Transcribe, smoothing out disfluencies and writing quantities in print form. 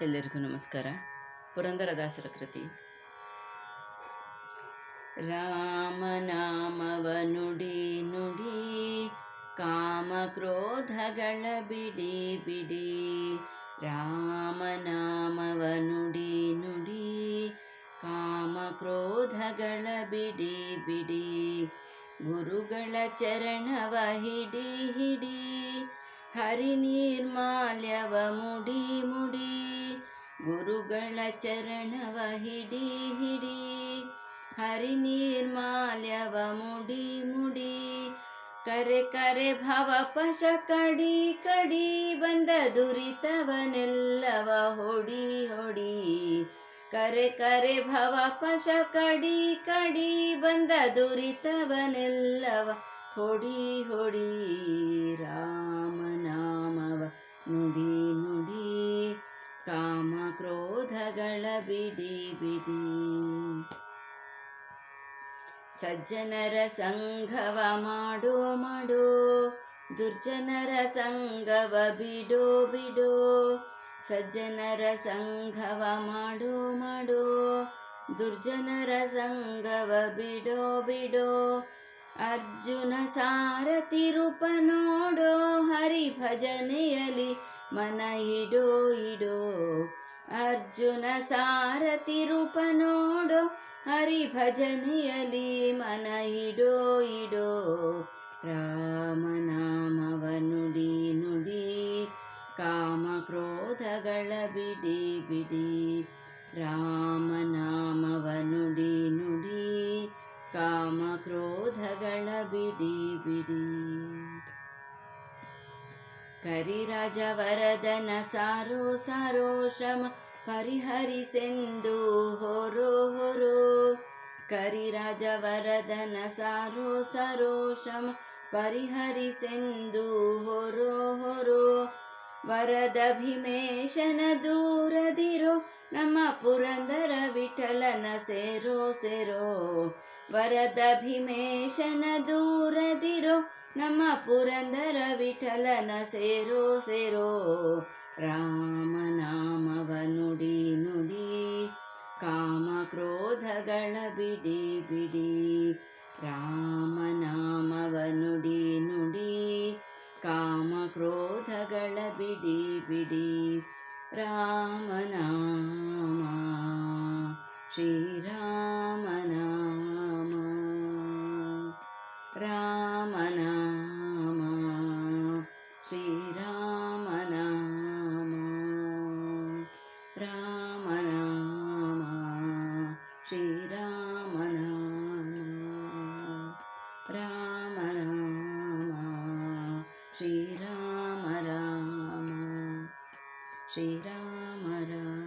ಎಲ್ಲರಿಗೂ ನಮಸ್ಕಾರ. ಪುರಂದರದಾಸರ ಕೃತಿ. ರಾಮನಾಮವ ನುಡಿ ನುಡಿ, ಕಾಮಕ್ರೋಧಗಳ ಬಿಡಿ ಬಿಡಿ. ರಾಮನಾಮವ ನುಡಿ ನುಡಿ, ಕಾಮಕ್ರೋಧಗಳ ಬಿಡಿ ಬಿಡಿ. ಗುರುಗಳ ಚರಣವ ಹಿಡಿ ಹಿಡಿ, ಹರಿ ನಿರ್ಮಾಲ್ಯವ ಮುಡಿ ಮುಡಿ. ಗುರುಗಳ ಚರಣವ ಹಿಡಿ ಹಿಡಿ, ಹರಿ ನಿರ್ಮಾಲ್ಯವ ಮುಡಿ ಮುಡಿ. ಕರೆ ಕರೆ ಭವ ಪಶ ಕಡಿ ಕಡಿ, ಬಂದ ದುರಿತವನೆಲ್ಲವ ಹೊಡಿ ಹೊಡಿ. ಕರೆ ಕರೆ ಭವ ಪಶ ಕಡಿ ಕಡಿ, ಬಂದ ದುರಿತವನೆಲ್ಲವ ಹೊಡಿ ಹೊಡಿ. ರಾಮನಾಮವ ನುಡಿ ನುಡಿ, ಕಾಮ ಕ್ರೋಧಗಳ ಬಿಡಿ ಬಿಡಿ. ಸಜ್ಜನರ ಸಂಘವ ಮಾಡೋ ಮಾಡೋ, ದುರ್ಜನರ ಸಂಗವ ಬಿಡೋ ಬಿಡೋ. ಸಜ್ಜನರ ಸಂಘವ ಮಾಡೋ ಮಾಡೋ, ದುರ್ಜನರ ಸಂಗವ ಬಿಡೋ ಬಿಡೋ. ಅರ್ಜುನ ಸಾರಥಿ ರೂಪ ನೋಡೋ, ಹರಿ ಭಜನೆಯಲಿ ಮನ ಇಡೋ ಇಡೋ. ಅರ್ಜುನ ಸಾರಥಿ ರೂಪ ನೋಡೋ, ಹರಿ ಭಜನೆಯಲಿ ಮನ ಇಡೋ ಇಡೋ. ರಾಮನಾಮವ ನುಡಿ ನುಡಿ, ಕಾಮ ಕ್ರೋಧಗಳ ಬಿಡಿ ಬಿಡಿ. ರಾಮನಾಮವ ನುಡಿ ನುಡಿ, ಕಾಮ ಕ್ರೋಧಗಳ ಬಿಡಿ ಬಿಡಿ. ಕರಿರಾಜವರದನ ಸಾರೋ ಸಾರೋ, ಶ್ರಮ ಪರಿಹರಿಸೆಂದು ಹೊರೋ ಹೊರೋ. ಕರಿರಾಜವರದನ ಸಾರೋ ಸಾರೋ, ಶ್ರಮ ಪರಿಹರಿಸೆಂದು ಹೊರೋ ಹೊರೋ. ವರದ ಭೀಮೇಶನ ದೂರದಿರೋ, ನಮ್ಮ ಪುರಂದರ ವಿಠಲನ ಸೇರೋ ಸೇರೋ. ವರದ ಭೀಮೇಶನ ದೂರದಿರೋ, ನಮ್ಮ ಪುರಂದರ ವಿಠಲನ ಸೇರೋ ಸೇರೋ. ರಾಮನಾಮವ ನುಡಿ ನುಡಿ, ಕಾಮ ಕ್ರೋಧಗಳ ಬಿಡಿ ಬಿಡಿ. ರಾಮನಾಮವ ನುಡಿ ನುಡಿ, ಕಾಮ ಕ್ರೋಧಗಳ ಬಿಡಿ ಬಿಡಿ. ರಾಮನಾಮ ಶ್ರೀರಾಮನಾಮ, ರಾಮನಾಮ ಶ್ರೀರಾಮನಾಮ. ರಾಮನಾಮ ಶ್ರೀರಾಮನಾಮ, ರಾಮನಾಮ ಶ್ರೀರಾಮ ರಾಮ, ಶ್ರೀರಾಮ ರಾಮ.